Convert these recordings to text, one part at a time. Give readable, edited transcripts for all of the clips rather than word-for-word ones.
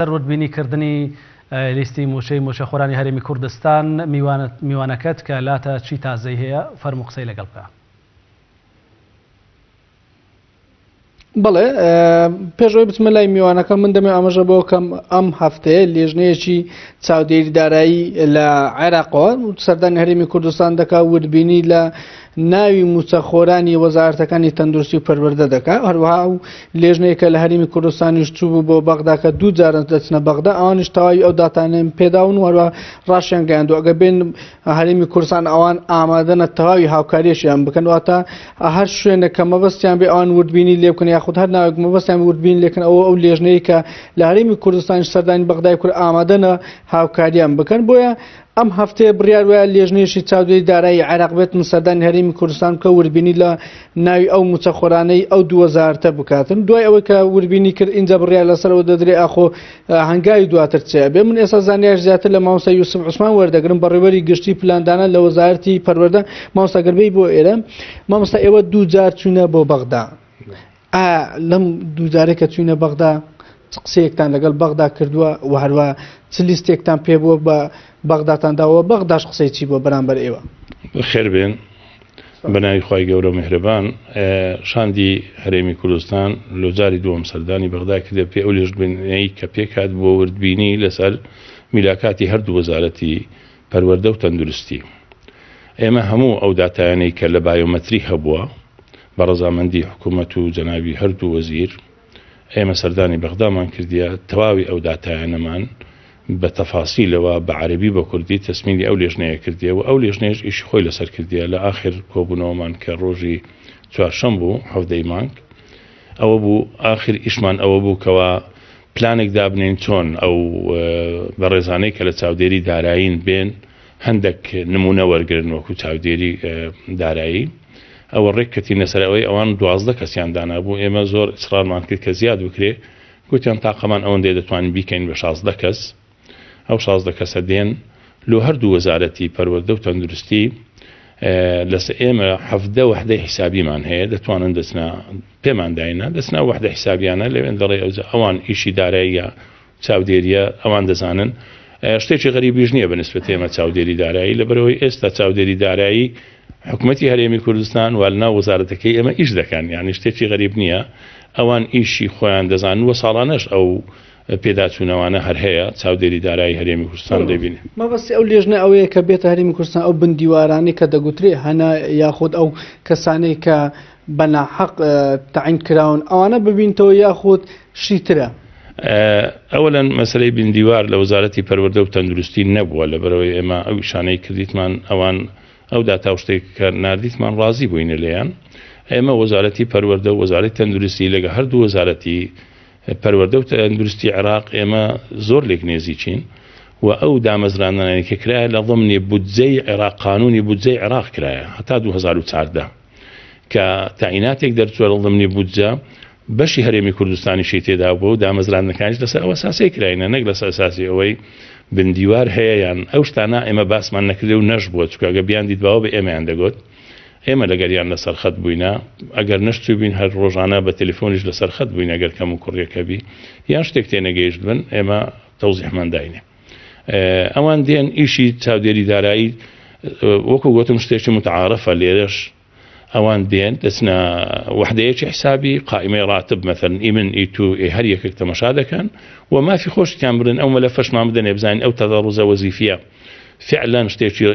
وربینی كردنی لیستی موچه خۆرانی هەرێمی کوردستان میوانەکەت کە لاتە چی تازەی هەیە فەرموو قسەی لەگەڵ بکە. بەڵێ پێشەوەی بچمە لای میوانەکە من دەمێ ئاماژە بۆ کەم ئەم هەفتەیە لێژنەیەکی چاودێری دارایی لە عێراقەوە سەردانی هەرێمی کوردستان دەکا وربینی لە ناوی موچە خۆرانی وەزارەتەکانی تەندروستی و پەروەردە دەکات هەروەها و لێژنەیەکە لە هەرێمی کوردستانیش چوو بۆ بەغدا کە دوو جارە دەچنە بەغدا ئەوانش تەواوی ئەو داتانێن پێداون وەروە ڕاشیان گەیاندووە ئەگە بێن هەرێمی کوردستان ئەوان ئامادەنە تەواوی هاوکاریشیان بکەن واتە هەر شوێنە کە مەبەستیان بێ ئەوان وربینی لێ بکەن یاخود هەر ناوێک مەبەستیان وربینی لێکن ئەو لێژنەیە کە لە هەرێمی کوردستانیش سەردانی بەغدای کورد ئامادەنە هاوکاریان بکەن بۆیە ئەم هەفتەیە بڕیار وایە لێژنێشی چاودێری دارایی عێراق بێت سەردانی هەرێمی کوردستان کە وربینی لە ناوی ئەو موچە خۆرانەی ئەو دوو وەزارەتە بکاتن دوای ئەوەی کە وربینی کرد اینجا بڕیار لەسەرەوە دەدرێ ئاخۆ هەنگاوی دواتر چێ بێ من ئێستا زانیاری زیاتر لە مامۆستا یوسف عوسمان وەردەگرم بەڕێوەری گشتی پلاندانە لە وەزارەتی پەروەردە مامۆستا گەربەی بۆ ئێرە مامۆستا ئێوە دوو جار چوونە بۆ بەغدا لەم دوو جارێک کە چوونە بەغدا قسەیەکتان لەگەڵ بەغدا کردووە و هەروە چ لیستێکتان پێ بووە بە بەغداتانداوە بەغداش قسەی چی بۆ بەرامبەر ئێوە خێر بێن بەناوی خوای گەورە میهرەبان شاندی هەرێمی کوردستان لە جاری دووەم سەردانی بەغدا کردە پێ ئەو لێژبوونەی کە پێکات بۆ وردبینی لەسەر میلاکاتی هەردوو وەزارەتی پەروەردە و تەندروستی ئێمە هەموو ئەو داتایانەی کە لە بایۆمەتری هەبووە بە ڕەزامەندی حکوومەت و جەنابی هەردوو وەزیر ئێمە سەردانی بەغدامان کردیە تەواوی ئەو داتایانەمان بە تەفاسیلەوە بە عەرەبی بە کوردی تەسمیلی ئەو لێژنەیە کردیە و ئەو لێژنەیەش ئیشی خۆی لەسەر کردیە لە ئاخر کۆبوونەوەمان کە ڕۆژی چوارشەم بوو هەفتەی مانگ ئەوە بوو ئاخر ئیشمان ئەوە بوو کەوا پلانێک دابنین چۆن ئەو بەڕێزانەی کە لە چاودێری دارایین بێن هەندێک نمونە وەرگرن وەکو چاودێری دارایی ئەوە ڕێککەتینە سەر ئەوەی ئەوان 12 کەسیان دانابوو ئێمە زۆر ئیسرارمان کرد کە زیاد بکرێ گوتیان تاقەمان ئەوەندێ دەتوانین بیکەین بە 16 کەس ئەو 16 کەسە دێن لۆ هەردوو وەزارەتی پەروەردە و تەندروستی لەسەر ئێمە 17 وحدەی حیسابیمان هەیە دەتوانن دەچنە پێمان داینە دەچنە وحدە حیسابیانە لەوێن دەڵێ ئەوان ئیشی داراییە چاودێریە ئەوان دەزانن شتێکی غەریبیش نییە بەنسبەت ئێمە چاودێری دارایی لەبەرەوەی ئێستا چاودێری دارایی حکوومەتی هەرێمی کوردستان والنا وەزارەتەکەی ئێمە ئیش دەکەن یعنی شتێکی غەریب نییە ئەوان ئیشی خۆیان دەزان وە ساڵانەش ئەو پێداچوونەوانە هەر هەیە چاودێری دارایی هەرێمی کوردستان دەبینێ مەبەستی ئەو لێژنە ئەوەیە کە بێتە هەرێمی کوردستان ئەو بندیوارانی کە دەگوترێ هەنا یاخود ئەو کەسانەی کە بەناحەق تەعین کراون ئەوانە ببینتەوە یاخود شیترە ئەوەلەن مەسەلەی بندیوار لە وەزارەتی پەروەردە و تەندروستی نەبووە لەبەرەوەی ئێمە ئەو شانەی کردیتمان ئەوان ئەو داتا شتێک کە نردیتمان ڕازی بووینە لێیان ئێمە وەزارەتی پەروەردە و وەزارەتی تەندروستی لەگە هەردوو وەزارەتی پەروەردە و تەندروستی عێراق ئێمە زۆر لێک نێزیچین و ئەو دامەزرانانەی کە کرایە لە ضمنی بودجەی عێراق قانونی بودجەی عێراق کرایە هەتا 2014 کە تاعیناتێک دەرچووە لە ضمنی بودجە بەشی هەرێمی کوردستانیشی تێدا بووە و دامەزرانەکانیش لەسەر ئەوە ئەساسی کراینە نەک لەسەر ئەساسی ئەوەی بندیوار هەیە یان ئەو شتانە ئێمە باسمان نەکردێ و نەش بووە چکە ئەگە بیان دیتباوە بە ئێمەیان دەگوت ئێمە لەگەریان لەسەر خەت بووینە ئەگەر نەشتوی بین هەر ڕۆژانە بە تەلیفۆنیش لەسەر خەت بووین ئەگەر کەم و کوڕیەکە بی یان شتێک تێنەگەیشت بن ئێمە تەوزیحمان داینێ ئەوان دێن ئیشی چاودێری دارایی وەکو گوتم شتێکی متعارفە لێرەش ئەوان دێن دەچنە وحدەیەکی حسابی قائمەی ڕاتب مەثەن ئیمن ئیتو هەر یەکێک تەماشا دەکەن و مافی خۆشتیان برن ئەو مەلەفەشمان بدەنێ بزانین ئەو تەدەڕوزە وەزیفیە فعلا شتێکی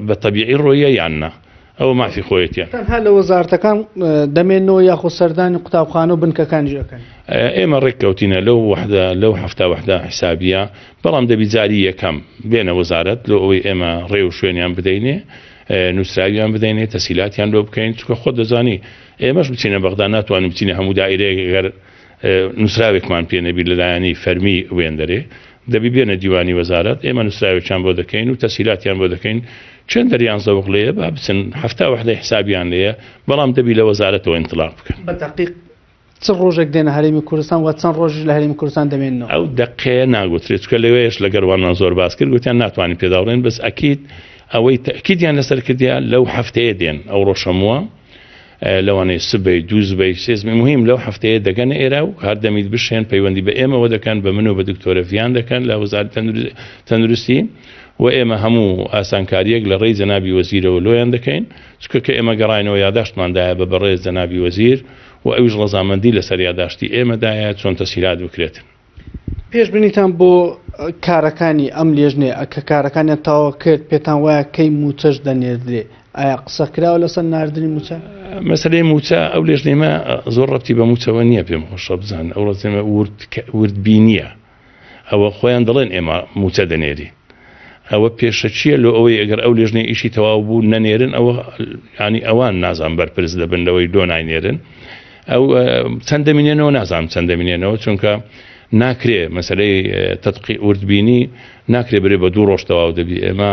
بە تەبیعی ڕۆیە یاننا ئەوە مافی خۆیەتە تەنها لە وەزارەتەکان دەمێنەوە یاخۆ سەردانی قوتابخانە و بنکەکانی ژەکەن ئێمە ڕێککەوتینە لەو هەفتە وحدە حسابیە بەڵام دەبی جاری یەکەم بێنە وەزارەت لە ئەوەی ئێمە ڕێ و شوێنیان بدەینێ نووسراویان بدەینێ تەسیلاتیان لۆ بکەین چکە خۆ دەزانی ئێمەش بچینە بەغدا ناتوانین بچینە هەموو دائیرەیەک گەر نووسراوێکمان پێ نەبی لەلایەنی فەرمی وێندەرێ دەبی بێنە دیوانی وەزارەت ئێمە نووسراوێکیان بۆ دەکەین و تەسیلاتیان بۆ دەکەین چەند دەریان زەوق لێیە با بچن هەفتە وحدەی حسابیان لێیە بەڵام دەبی لە وەزارەتەوە ئینتلاق بکەن بەدەقیق چەند ڕۆژێک دێنە هەرێمی کوردستان و چەند ڕۆژی لە هەرێمی کوردستان دەمێنەوە ئەو دقەیە ناگوترێت چکە لەوەیەش لەگەڕوانان زۆر باس کرد گوتیان ناتوانین پێداڕێن بەس ئەکید ئەوەی تەکیدیان لەسەر کردیان لەو هەفتەیە دێن ئەو ڕۆژەمووە لەوانەیە سبەی دووزبەی سێزمی مهم لەو هەفتەیە دەگەنە ئێرە و هەر دەمید بشێن پەیوەندی بە ئێمەوە دەکەن بە من و بە دکتۆرە ڤیان دەکەن لە وەزارەتی تەندروستی و ئێمە هەموو ئاسانکاریەک لە ڕێی جەنابی وەزیرەوە لۆیان دەکەین چکە کە ئێمە گەڕاینەوە یاداشتماندایە بە بەڕێز جەنابی وەزیر و ئەویش ڕەزامەندی لەسەر یاداشتی ئێمەدایە چۆن تەسهیلات بکرێتن. پێشبینیتان بۆ کارەکانی ئەم لێژنێ کە کارەکانیان تاوا کرد پێتان وایە کەی موچەش دەنێردرێ ئایا قسە کراوە لەسەر ناردنی موچە؟ مەسەلەی موچە ئەو لێژنێمە زۆر ڕەبتی بە موچەوە نییە پێم خۆشە بزان ئەو ڕەزێمە وردبینیە ئەوە خۆیان دەڵێن ئێمە موچە دەنێری ئەوە پێشەچیە لە ئەوەی ئەگەر ئەو لێژنێ ئیشی تەواو بوو نەنێرن ئەوە ینی ئەوان نازان بەرپرس دەبن لەوەی دۆ ناینێرن ئەو چەند دەمینێنەوە نازانم چەند دەمینێنەوە چونکە ناکرێ مەسەلەی تەدقیق وردبینی ناکرێ برێ بە 2 ڕۆژ تەواو دەبی ئێمە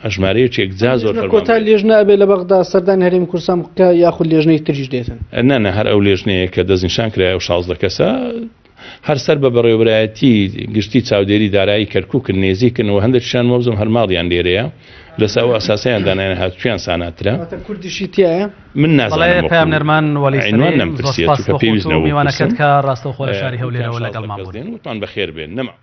ئەژمارەیەکێک جا زۆر کۆتا لێژنە ئەبێ لە بەغدا سەردانی هەرێمی کوردستان بکە یاخود لێژنەی تریش دێتن نە هەر ئەو لێژنەیە کە دەستنیشان کرایە و 16 کەسە هەر سەر بە بەڕێوەبرایەتی گشتی چاودێری دارایی کەرکووکن نێزیکن و هەندێکشان مەوزم هەرماڵیان لێرەیە لەسەر ئەو ئەساسیان دانایە هاتوویان ساناترە کوردیشی تایە من نازانم پام نەرمان وەلیعنوان نەمپرسیێت کە پێویستنەوە میوانەکەت کە ڕاستەوخۆ لە شاری هەولێرەوە لەگەڵمان بوون وتمان بەخێر بێن نەما